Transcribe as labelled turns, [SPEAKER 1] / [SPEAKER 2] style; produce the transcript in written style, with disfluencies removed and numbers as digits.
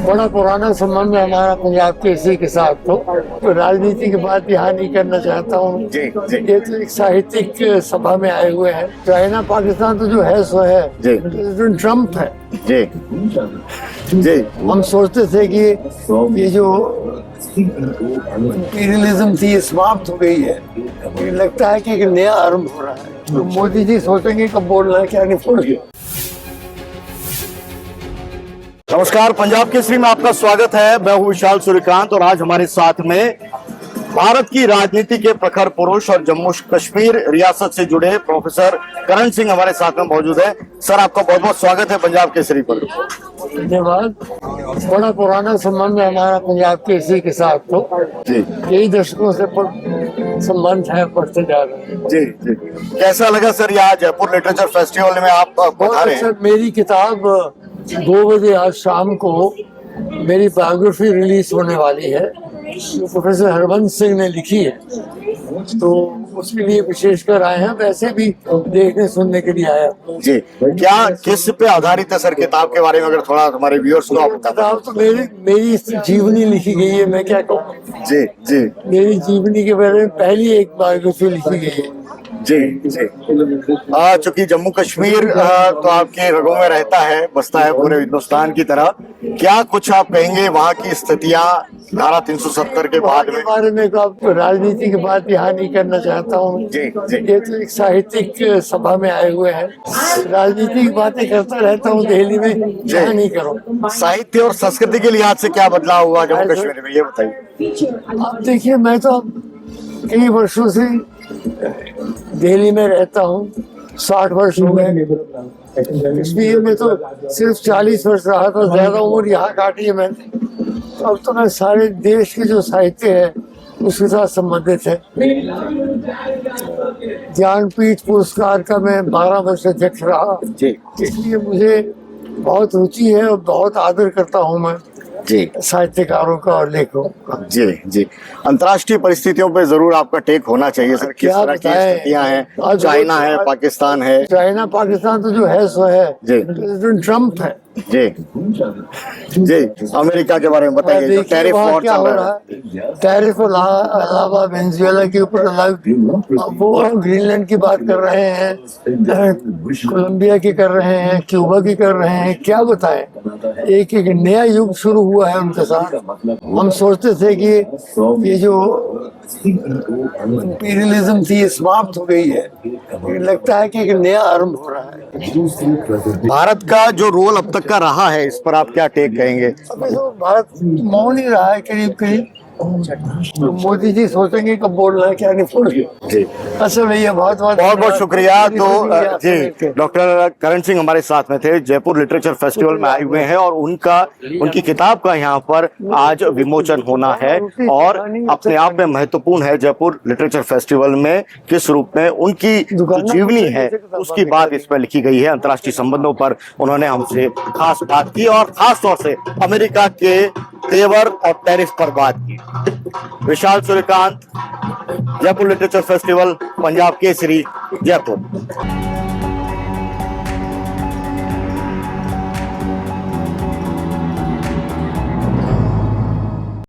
[SPEAKER 1] बड़ा पुराना संबंध है हमारा पंजाब केसरी के साथ। तो राजनीति की बात यहाँ नहीं करना चाहता हूँ। ये तो एक साहित्यिक सभा में आए हुए हैं। चाइना पाकिस्तान तो जो है सो है, प्रेसिडेंट ट्रम्प है। हम सोचते थे कि ये जो इंपीरियलिज्म थी ये समाप्त हो गई है, लेकिन लगता है कि एक नया आरंभ हो रहा है। तो मोदी जी सोचेंगे कब बोलना है क्या नहीं बोलना।
[SPEAKER 2] नमस्कार, पंजाब केसरी में आपका स्वागत है। मैं हूं विशाल सूर्यकांत और आज हमारे साथ में भारत की राजनीति के प्रखर पुरुष और जम्मू कश्मीर रियासत से जुड़े प्रोफेसर करण सिंह हमारे साथ में मौजूद है। सर, आपका बहुत बहुत स्वागत है पंजाब केसरी पर।
[SPEAKER 1] धन्यवाद। बड़ा पुराना संबंध है हमारा पंजाब केसरी के साथ। तो कई दशकों से संबंध है, बढ़ते जा रहे हैं।
[SPEAKER 2] जी। कैसा लगा सर ये आज जयपुर लिटरेचर फेस्टिवल में आप बता रहे हैं?
[SPEAKER 1] मेरी किताब 2 बजे आज शाम को मेरी बायोग्राफी रिलीज होने वाली है, जो प्रोफेसर हरबंस सिंह ने लिखी है। तो उसके लिए विशेषकर आए हैं, वैसे भी देखने सुनने के लिए आया
[SPEAKER 2] जी। क्या किस पे आधारित है सर किताब के बारे में अगर थोड़ा हमारे व्यूअर्स को आप बता?
[SPEAKER 1] किताब तो मेरी जीवनी लिखी गई है, मैं क्या कहूँ।
[SPEAKER 2] जी।
[SPEAKER 1] मेरी जीवनी के बारे में पहली एक बायोग्राफी लिखी गई है।
[SPEAKER 2] जी। चूंकि जम्मू कश्मीर तो आपके रगों में रहता है, बसता है पूरे हिंदुस्तान की तरह। क्या कुछ आप कहेंगे वहाँ की स्थितियाँ धारा 370 के बाद में?
[SPEAKER 1] बारे में तो राजनीति की बात यहाँ नहीं करना चाहता हूँ। ये तो एक साहित्यिक सभा में आए हुए हैं। राजनीति की बातें करता रहता हूँ दिल्ली में, यहाँ नहीं करूँ।
[SPEAKER 2] साहित्य और संस्कृति के लिहाज से क्या बदलाव हुआ जम्मू कश्मीर में, ये बताइए।
[SPEAKER 1] अब देखिए, मैं तो कई वर्षों से दिल्ली में रहता हूँ, 60 वर्ष हो गए। कश्मीर में तो सिर्फ 40 वर्ष रहा था, ज्यादा उम्र यहाँ काटी है मैंने। अब तो मैं सारे देश के जो साहित्य है उसके साथ संबंधित है। ज्ञानपीठ पुरस्कार का मैं 12 वर्ष अध्यक्ष रहा, इसलिए मुझे बहुत रुचि है और बहुत आदर करता हूँ मैं साहित्यकारों का और लेखकों का।
[SPEAKER 2] जी। अंतर्राष्ट्रीय परिस्थितियों पे जरूर आपका टेक होना चाहिए सर। किस तरह की स्थितियां हैं? चाइना है, पाकिस्तान है।
[SPEAKER 1] चाइना पाकिस्तान तो जो है सो है, प्रेसिडेंट ट्रम्प है।
[SPEAKER 2] जी। अमेरिका के बारे में बताइए, जो टैरिफ वॉर चल रहा है।
[SPEAKER 1] टैरिफ अलावा वेनेजुएला के ऊपर अलग, वो ग्रीनलैंड की बात कर रहे हैं, कोलंबिया की कर रहे हैं, क्यूबा की कर रहे हैं। क्या बताएं, एक नया युग शुरू हुआ है उनके साथ। हम सोचते थे कि ये जो इंपीरियलिज्म थी ये समाप्त हो गई है, लेकिन लगता है कि एक नया आरंभ हो रहा है।
[SPEAKER 2] भारत का जो रोल अब तक का रहा है, इस पर आप क्या टेक कहेंगे?
[SPEAKER 1] अभी तो भारत मौन ही रहा है करीब। तो मोदी जी सोचेंगे कब बोलना है क्या नहीं बोलना।
[SPEAKER 2] जी।
[SPEAKER 1] अच्छा भैया, बहुत
[SPEAKER 2] शुक्रिया। तो जी, डॉक्टर करण सिंह हमारे साथ में थे, जयपुर लिटरेचर फेस्टिवल में आए हुए हैं और उनकी किताब का यहाँ पर आज विमोचन होना है और अपने आप में महत्वपूर्ण है जयपुर लिटरेचर फेस्टिवल में किस रूप में उनकी जो जीवनी है उसकी बात इसमें लिखी गई है। अंतर्राष्ट्रीय संबंधों पर उन्होंने हमसे खास बात की और खास तौर से अमेरिका के तेवर और टैरिफ पर बात की। विशाल सूर्यकांत, जयपुर लिटरेचर फेस्टिवल, पंजाब केसरी, जयपुर।